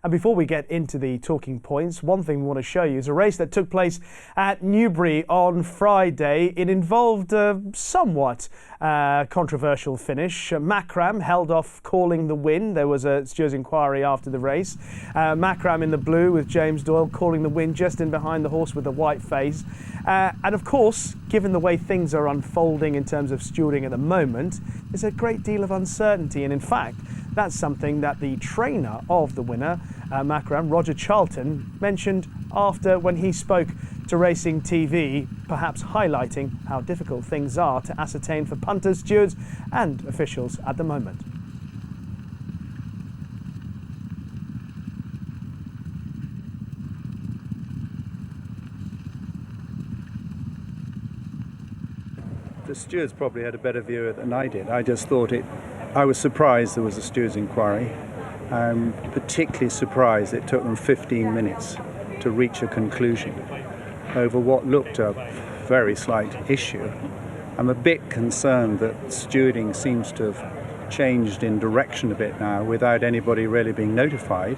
And before we get into the talking points, one thing we want to show you is a race that took place at Newbury on Friday. It involved a somewhat controversial finish. Macram held off calling the win. There was a stewards inquiry after the race. Macram in the blue with James Doyle calling the win just in behind the horse with the white face. And of course, given the way things are unfolding in terms of stewarding at the moment, there's a great deal of uncertainty. And in fact, that's something that the trainer of the winner, Macram, Roger Charlton, mentioned after when he spoke to Racing TV, perhaps highlighting how difficult things are to ascertain for punters, stewards and officials at the moment. The stewards probably had a better view of it than I did. I just thought I was surprised there was a stewards inquiry. I'm particularly surprised it took them 15 minutes to reach a conclusion over what looked a very slight issue. I'm a bit concerned that stewarding seems to have changed in direction a bit now without anybody really being notified.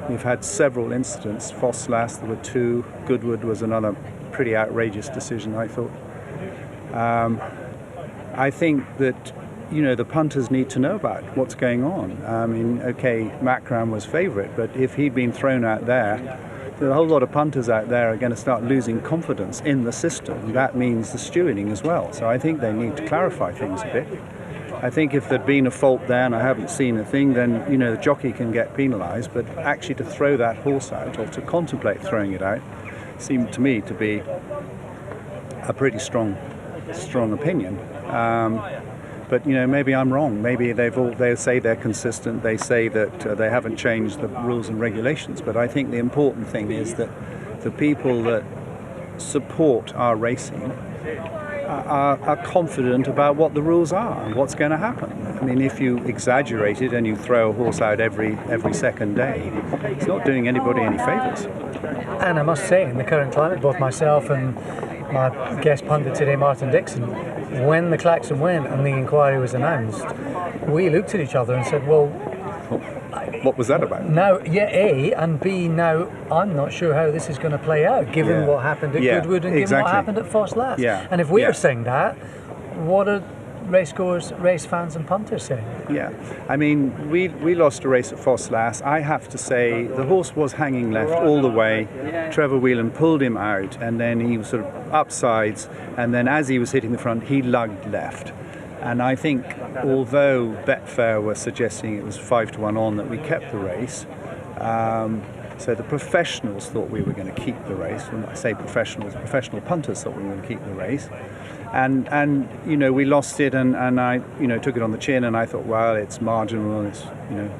We've had several incidents. Foss-Lass, there were two. Goodwood was another pretty outrageous decision, I thought. I think that, you know, the punters need to know about what's going on. I mean, okay, Macram was favourite, but if he'd been thrown out there, a whole lot of punters out there are going to start losing confidence in the system. That means the stewarding as well. So I think they need to clarify things a bit. I think if there'd been a fault there and I haven't seen a thing, then, you know, the jockey can get penalised. But actually to throw that horse out or to contemplate throwing it out seemed to me to be a pretty strong opinion. But, you know, maybe I'm wrong. Maybe they say they're consistent. They say that they haven't changed the rules and regulations. But I think the important thing is that the people that support our racing are confident about what the rules are and what's going to happen. I mean, if you exaggerate it and you throw a horse out every second day, it's not doing anybody any favours. And I must say, in the current climate, both myself and my guest pundit today, Martin Dixon, when the klaxon went and the inquiry was announced, we looked at each other and said, well, what was that about? Now, yeah, A, and B, now I'm not sure how this is going to play out, given what happened at Goodwood and given what happened at Foss-Lass. Yeah. And if we're saying that, what are racecourse, race fans and punters saying? Yeah, I mean, we lost a race at Foss-Lass. I have to say, the horse was hanging left all the way. Trevor Whelan pulled him out, and then he was sort of upsides, and then as he was hitting the front, he lugged left. And I think, although Betfair were suggesting it was 5-1 on, that we kept the race, so the professionals thought we were going to keep the race. When I say professionals, professional punters thought we were going to keep the race. And you know, we lost it, and I, you know, took it on the chin, and I thought, well, it's marginal, it's, you know,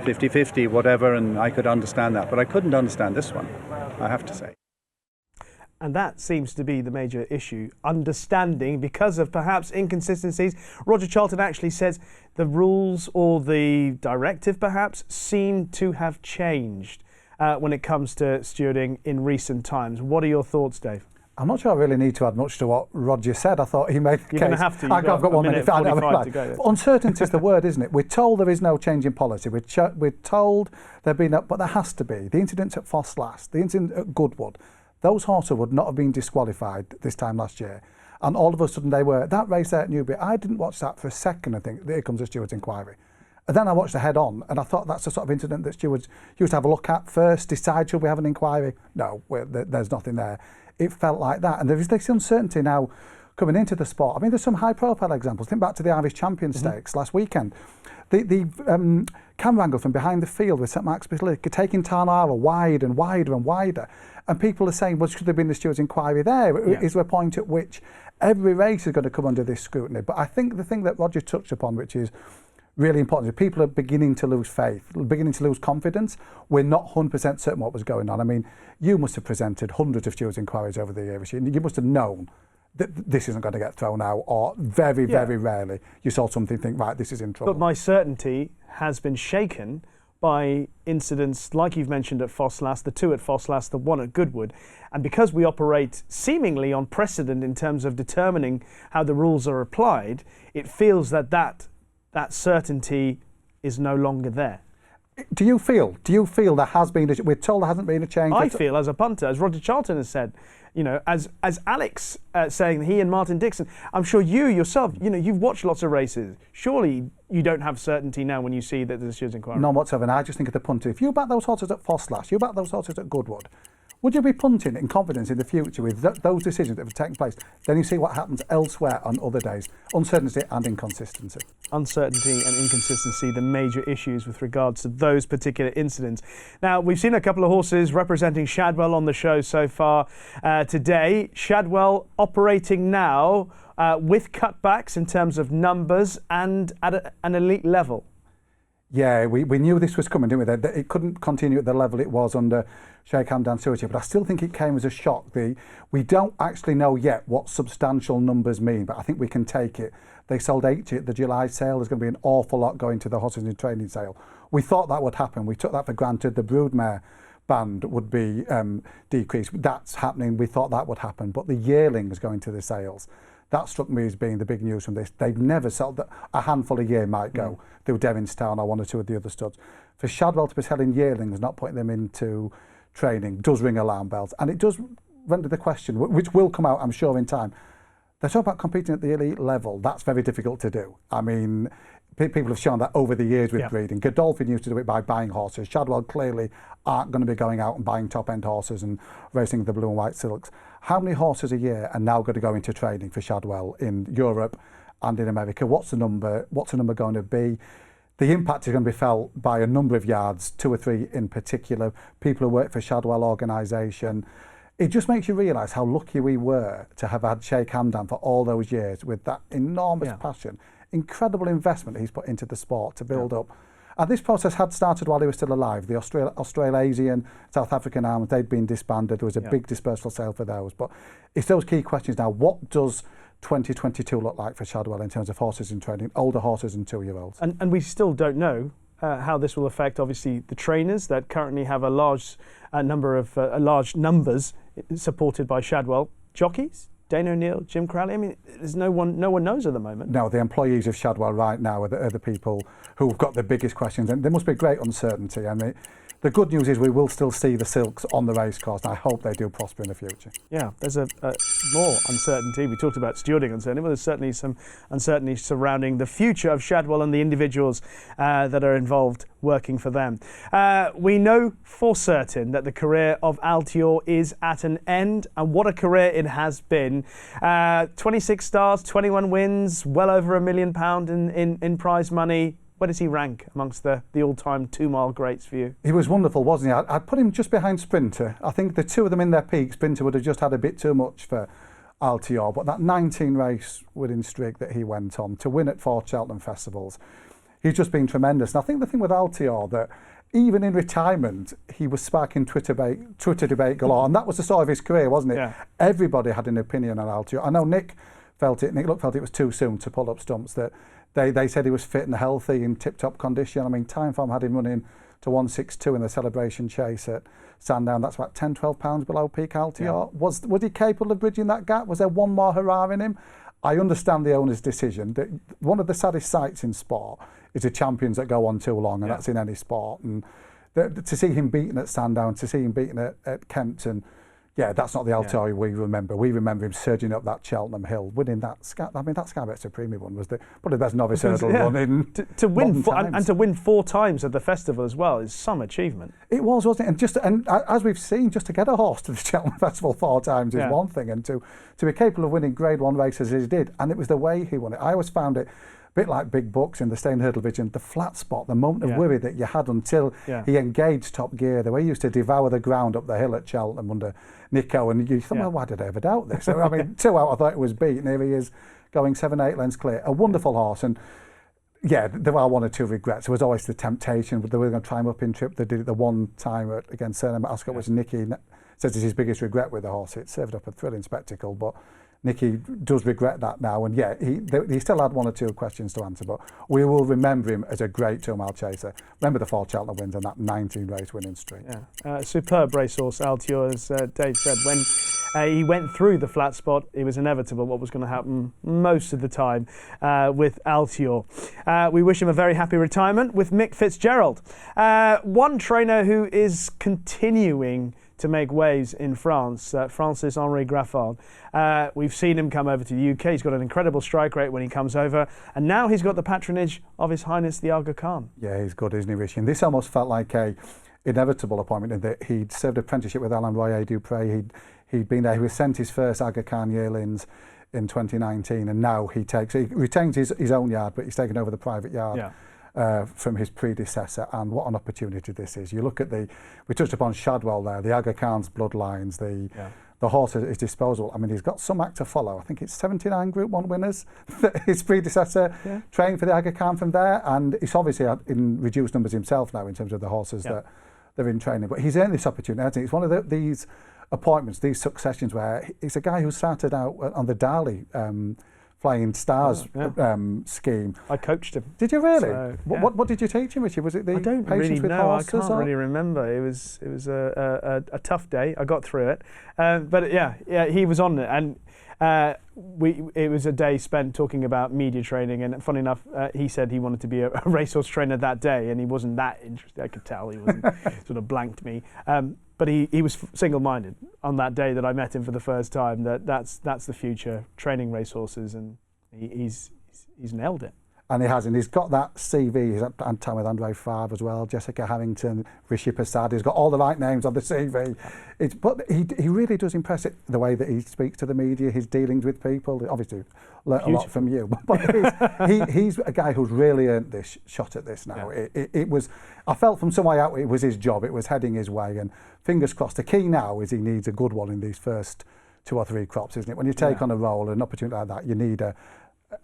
50-50, whatever, and I could understand that. But I couldn't understand this one, I have to say. And that seems to be the major issue, understanding, because of perhaps inconsistencies. Roger Charlton actually says the rules or the directive perhaps seem to have changed when it comes to stewarding in recent times. What are your thoughts, Dave? I'm not sure I really need to add much to what Roger said. I thought he made the case. You're going to have to. I've got 1 minute. To go. Uncertainty is the word, isn't it? We're told there is no change in policy. We're told there been, but there has to be. The incidents at Foss-Lass, the incident at Goodwood, those horses would not have been disqualified this time last year. And all of a sudden they were. That race there at Newbury, I didn't watch that for a second, I think. Here comes the stewards' inquiry. And then I watched the head on, and I thought that's the sort of incident that stewards used to have a look at first, decide should we have an inquiry. No, there's nothing there. It felt like that. And there is this uncertainty now coming into the sport. I mean, there's some high-profile examples. Think back to the Irish Champion Stakes last weekend. The camera angle from behind the field with St Mark's Basilica taking Tarnara wide and wider and wider. And people are saying, well, should there have been the stewards' inquiry there? Yeah. Is there a point at which every race is going to come under this scrutiny? But I think the thing that Roger touched upon, which is really important, is people are beginning to lose faith, beginning to lose confidence. We're not 100% certain what was going on. I mean, you must have presented hundreds of stewards' inquiries over the years. You must have known that this isn't going to get thrown out, or very, very rarely you saw something, think, right, this is in trouble. But my certainty has been shaken by incidents like you've mentioned at Foss-Lass, the two at Foss-Lass, the one at Goodwood. And because we operate seemingly on precedent in terms of determining how the rules are applied, it feels that certainty is no longer there. Do you feel there has been? We're told there hasn't been a change. I feel as a punter, as Roger Charlton has said, as Alex saying, he and Martin Dixon. I'm sure you yourself, you've watched lots of races. Surely you don't have certainty now when you see that there's a Stewards inquiry. None whatsoever. And I just think of the punter. If you back those horses at Foss, you back those horses at Goodwood. Would you be punting in confidence in the future with those decisions that have taken place? Then you see what happens elsewhere on other days. Uncertainty and inconsistency. Uncertainty and inconsistency, the major issues with regards to those particular incidents. Now, we've seen a couple of horses representing Shadwell on the show so far today. Shadwell operating now with cutbacks in terms of numbers and at an elite level. Yeah, we knew this was coming, didn't we? That it couldn't continue at the level it was under Sheikh Hamdan stewardship, but I still think it came as a shock. We don't actually know yet what substantial numbers mean, but I think we can take it. They sold 80 at the July sale. There's going to be an awful lot going to the horses in training sale. We thought that would happen. We took that for granted. The broodmare band would be decreased. That's happening. We thought that would happen, but the yearlings going to the sales. That struck me as being the big news from this. They've never sold a handful a year might go through Devonstown or one or two of the other studs. For Shadwell to be selling yearlings, not putting them into training, does ring alarm bells. And it does render the question, which will come out, I'm sure, in time. They're talking about competing at the elite level. That's very difficult to do. I mean, people have shown that over the years with breeding. Godolphin used to do it by buying horses. Shadwell clearly aren't going to be going out and buying top-end horses and racing the blue and white silks. How many horses a year are now going to go into training for Shadwell in Europe and in America? What's the number going to be? The impact is going to be felt by a number of yards, 2 or 3 in particular, people who work for Shadwell organisation. It just makes you realise how lucky we were to have had Sheikh Hamdan for all those years with that enormous passion, incredible investment he's put into the sport to build up. And this process had started while he was still alive. The Australasian, South African arms, they'd been disbanded. There was a big dispersal sale for those. But it's those key questions now. What does 2022 look like for Shadwell in terms of horses in training, older horses and 2-year-olds? And we still don't know how this will affect, obviously, the trainers that currently have a large large numbers supported by Shadwell. Jockeys? Dana O'Neill, Jim Crowley. I mean, there's no one knows at the moment. No, the employees of Shadwell right now are the people who've got the biggest questions, and there must be great uncertainty. I mean, the good news is we will still see the silks on the racecourse, and I hope they do prosper in the future. Yeah, there's a more uncertainty. We talked about stewarding uncertainty, but there's certainly some uncertainty surrounding the future of Shadwell and the individuals that are involved working for them. We know for certain that the career of Altior is at an end, and what a career it has been. 26 starts, 21 wins, well over £1 million in prize money. Where does he rank amongst the all-time 2-mile greats for you? He was wonderful, wasn't he? I'd put him just behind Sprinter. I think the two of them in their peak, Sprinter would have just had a bit too much for Altior, but that 19-race winning streak that he went on, to win at 4 Cheltenham festivals, he's just been tremendous. And I think the thing with Altior, that even in retirement, he was sparking Twitter debate galore, and that was the start of his career, wasn't it? Yeah. Everybody had an opinion on Altior. I know Nick felt it was too soon to pull up stumps, that they said he was fit and healthy in tip-top condition. I mean, Timeform had him running to 162 in the celebration chase at Sandown. That's about 10, 12 pounds below peak Altior. Yeah. Was he capable of bridging that gap? Was there one more hurrah in him? I understand the owner's decision. That one of the saddest sights in sport is the champions that go on too long, and that's in any sport. And to see him beaten at Sandown, to see him beaten at Kempton, that's not the Altior we remember. We remember him surging up that Cheltenham hill, winning that. I mean, that Sky Bet Supreme one was probably the best novice hurdle run in to win and to win 4 times at the festival as well is some achievement. It was, wasn't it? And as we've seen, just to get a horse to the Cheltenham Festival 4 times is one thing, and to be capable of winning Grade 1 races as he did, and it was the way he won it. I always found it a bit like Big Bucks in the Staying Hurdle Division, the flat spot, the moment of worry that you had until he engaged top gear, the way he used to devour the ground up the hill at Cheltenham under Nico, and you thought, well, why did I ever doubt this? I mean, 2 out I thought it was beat, and here he is going 7-8 lengths clear. A wonderful horse, and there are 1 or 2 regrets. There was always the temptation, but they were going to try him up in trip. They did it the one time against Surname at Ascot, which Nicky says is his biggest regret with the horse. It served up a thrilling spectacle, but Nicky does regret that now, and he still had 1 or 2 questions to answer, but we will remember him as a great 2-mile chaser. Remember the 4 Cheltenham wins and that 19-race winning streak. Superb racehorse, Altior, as Dave said. When He went through the flat spot. It was inevitable what was going to happen most of the time with Altior. We wish him a very happy retirement with Mick Fitzgerald. One trainer who is continuing to make waves in France, Francis Henrygraffan. We've seen him come over to the UK. He's got an incredible strike rate when he comes over, and now he's got the patronage of His Highness the Aga Khan. Yeah, he's good, isn't he, Rishi? And this almost felt like a inevitable appointment in that he'd served apprenticeship with Alain Royer-Dupré. He'd been there. He was sent his first Aga Khan yearlings in 2019, and now he retains his own yard, but he's taken over the private yard. Yeah. From his predecessor, and what an opportunity this is. You look at we touched upon Shadwell there, the Aga Khan's bloodlines, the horse is disposable. I mean, he's got some act to follow. I think it's 79 Group 1 winners that his predecessor trained for the Aga Khan from there, and he's obviously in reduced numbers himself now in terms of the horses that they're in training. But he's earned this opportunity, hasn't he? It's one of these appointments, these successions, where he's a guy who started out on the Dali Flying Stars scheme. I coached him. Did you really? So, what did you teach him, Richie? Was it the I don't patience really with know. horses? I can't really remember. It was a tough day. I got through it, but he was on it, and it was a day spent talking about media training. And funny enough, he said he wanted to be a racehorse trainer that day, and he wasn't that interested. I could tell he wasn't. Sort of blanked me. But he was single-minded on that day that I met him for the first time. That's the future, training racehorses, and he's nailed it. And he has, and he's got that CV. He's had time with Andre Favre as well, Jessica Harrington, Rishi Persad. He's got all the right names on the CV. But he really does impress it, the way that he speaks to the media, his dealings with people. Obviously, learnt a lot from you. But he's a guy who's really earned this shot at this now. Yeah. It was, I felt from some way out, it was his job. It was heading his way. And fingers crossed. The key now is he needs a good one in these first 2 or 3 crops, isn't it? When you take on a role, an opportunity like that, you need a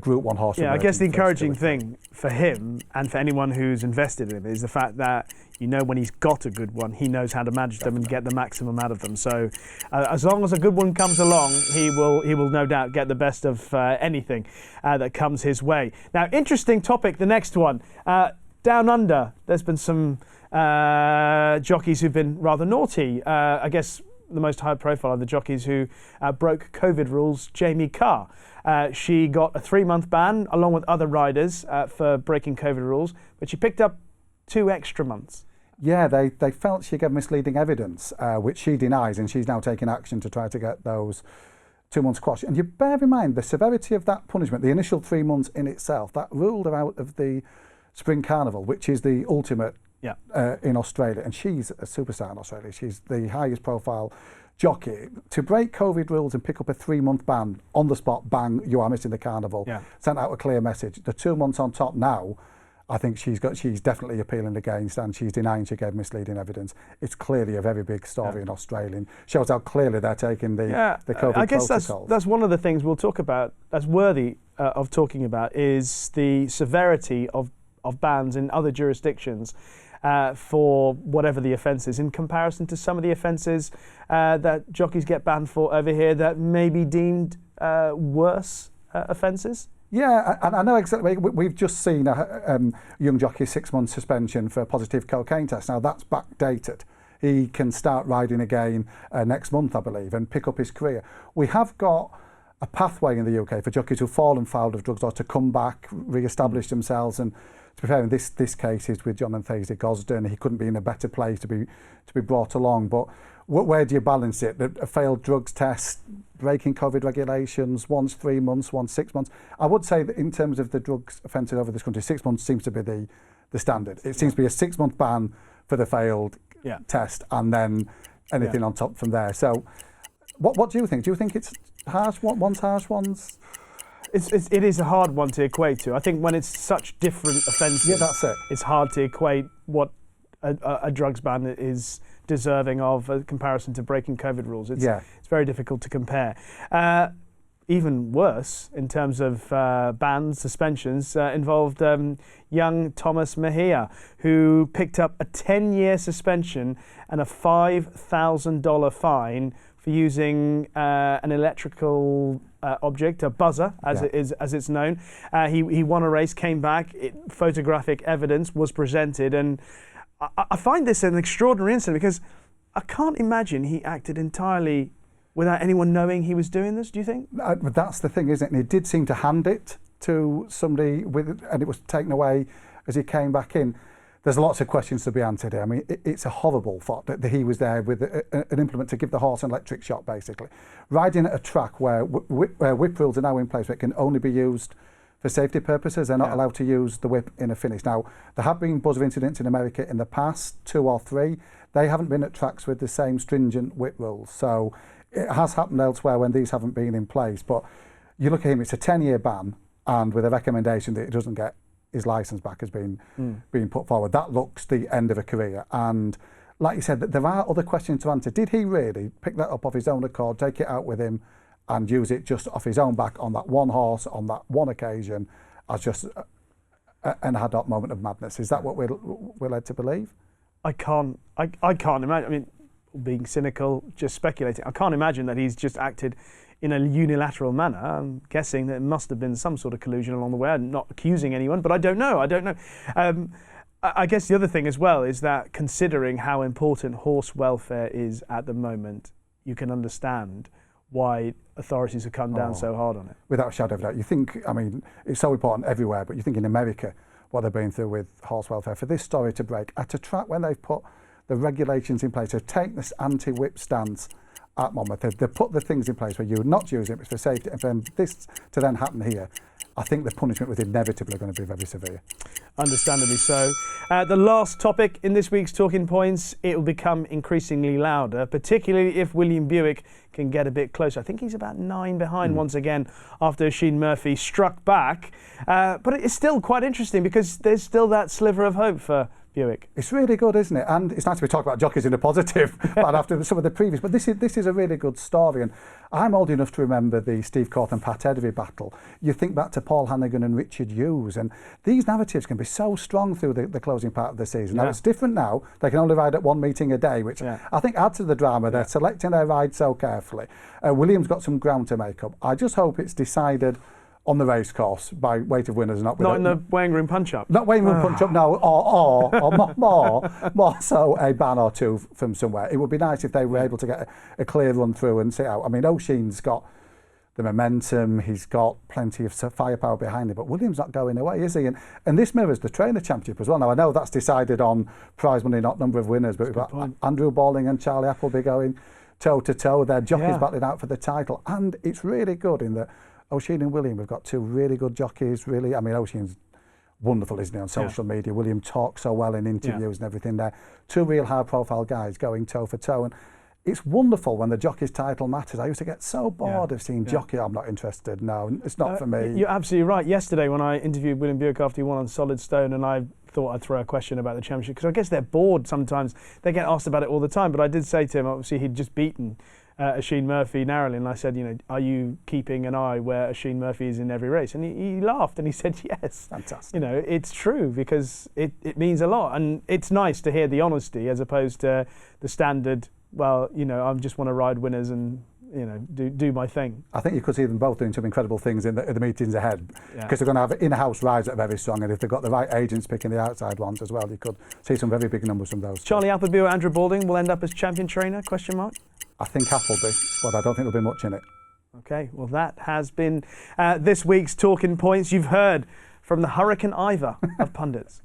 Group 1 horse. Yeah, I guess the encouraging thing for him and for anyone who's invested in him is the fact that, when he's got a good one, he knows how to manage them and get the maximum out of them. So as long as a good one comes along, he will no doubt get the best of anything that comes his way. Now, interesting topic, the next one. Down under, there's been some jockeys who've been rather naughty. I guess the most high profile of the jockeys who broke COVID rules, Jamie Carr. She got a 3-month ban along with other riders for breaking COVID rules, but she picked up 2 extra months. Yeah, they felt she gave misleading evidence, which she denies, and she's now taking action to try to get those 2 months quashed. And you bear in mind the severity of that punishment, the initial 3 months in itself, that ruled her out of the Spring Carnival, which is the ultimate in Australia. And she's a superstar in Australia. She's the highest profile jockey. To break COVID rules and pick up a 3-month ban on the spot, bang, you are missing the carnival. Sent out a clear message. The 2 months on top now, I think she's definitely appealing against, and she's denying she gave misleading evidence. It's clearly a very big story in Australia. Shows how clearly they're taking the COVID I guess protocols. that's one of the things we'll talk about that's worthy of talking about is the severity of bans in other jurisdictions for whatever the offence is, in comparison to some of the offences that jockeys get banned for over here that may be deemed worse offences. Yeah, and I know exactly. We've just seen a young jockey 6-month suspension for a positive cocaine test. Now that's backdated. He can start riding again next month, I believe, and pick up his career. We have got a pathway in the UK for jockeys who've fallen foul of drugs or to come back, re-establish themselves. And to be fair, in this case is with John and Thursday Gosden. He couldn't be in a better place to be brought along. But where do you balance it? A failed drugs test, breaking COVID regulations, once 3 months, once 6 months. I would say that in terms of the drugs offences over this country, 6 months seems to be the standard. It seems to be a 6-month ban for the failed test, and then anything on top from there. So what do you think? Do you think it's harsh? One's harsh, one's... It is a hard one to equate to. I think when it's such different offences, that's it. It's hard to equate what a drugs ban is deserving of a comparison to breaking COVID rules. It's very difficult to compare. Even worse, in terms of bans, suspensions, involved young Tomas Meija, who picked up a 10-year suspension and a $5,000 fine for using an electrical object, a buzzer, as it's known. He won a race, came back. Photographic evidence was presented, and I find this an extraordinary incident because I can't imagine he acted entirely without anyone knowing he was doing this, do you think? But that's the thing, isn't it? And he did seem to hand it to somebody, and it was taken away as he came back in. There's lots of questions to be answered here. I mean, it's a horrible thought that he was there with an implement to give the horse an electric shock, basically. Riding at a track where whip rules are now in place, where it can only be used for safety purposes. They're not allowed to use the whip in a finish. Now, there have been buzzer incidents in America in the past, 2 or 3. They haven't been at tracks with the same stringent whip rules. So it has happened elsewhere when these haven't been in place. But you look at him, it's a 10-year ban, and with a recommendation that he doesn't get his licence back has been put forward. That looks the end of a career. And like you said, there are other questions to answer. Did he really pick that up off his own accord, take it out with him, and use it just off his own back on that one horse, on that one occasion, as just an ad hoc moment of madness? Is that what we're led to believe? I can't imagine. I mean, being cynical, just speculating, I can't imagine that he's just acted in a unilateral manner. I'm guessing that it must have been some sort of collusion along the way. I'm not accusing anyone, but I don't know. I guess the other thing as well is that, considering how important horse welfare is at the moment, you can understand why authorities have come down so hard on it. Without a shadow of a doubt. You think, I mean, it's so important everywhere, but you think in America, what they're going through with horse welfare, for this story to break at a track when they've put the regulations in place to take this anti-whip stance at Monmouth, they've put the things in place where you're not using it for safety, and for this to then happen here, I think the punishment was inevitably going to be very severe. Understandably so. The last topic in this week's Talking Points, it will become increasingly louder, particularly if William Buick can get a bit closer. I think he's about 9 behind once again after Sheen Murphy struck back. But it's still quite interesting because there's still that sliver of hope for Buick. It's really good, isn't it? And it's nice to be talking about jockeys in a positive, but after some of the previous. But this is a really good story, and I'm old enough to remember the Steve Corth and Pat Edvey battle. You think back to Paul Hannigan and Richard Hughes, and these narratives can be so strong through the closing part of the season. Now it's different now. They can only ride at one meeting a day, which I think adds to the drama. They're selecting their ride so carefully. William's got some ground to make up. I just hope it's decided on the racecourse by weight of winners, not in the weighing room punch-up. Not weighing room punch-up, no, or more so a ban or two from somewhere. It would be nice if they were able to get a clear run through and sit out. I mean, O'Sheen's got the momentum, he's got plenty of firepower behind him, but William's not going away, is he? And this mirrors the trainer championship as well. Now, I know that's decided on prize money, not number of winners, but we've got Andrew Balling and Charlie Appleby going toe-to-toe. They're jockeys battling out for the title, and it's really good in that O'Sheen and William, we've got 2 really good jockeys, really. I mean, O'Sheen's wonderful, isn't he, on social media. William talks so well in interviews and everything there. 2 real high-profile guys going toe-for-toe. And it's wonderful when the jockey's title matters. I used to get so bored of seeing jockey. I'm not interested. No, it's not for me. You're absolutely right. Yesterday, when I interviewed William Buick after he won on Solid Stone, and I thought I'd throw a question about the championship, because I guess they're bored sometimes. They get asked about it all the time. But I did say to him, obviously, he'd just beaten Sheen Murphy narrowly, and I said, are you keeping an eye where Sheen Murphy is in every race? And he laughed and he said, yes. Fantastic. It's true, because it means a lot, and it's nice to hear the honesty as opposed to the standard, well, I just want to ride winners and do my thing. I think you could see them both doing some incredible things in the meetings ahead, because they're going to have in-house rides that are very strong, and if they've got the right agents picking the outside ones as well, you could see some very big numbers from those. Charlie Appleby or Andrew Balding will end up as champion trainer, ? I think Appleby, but I don't think there'll be much in it. Okay, well that has been this week's Talking Points. You've heard from the Hurricane Ivor of pundits.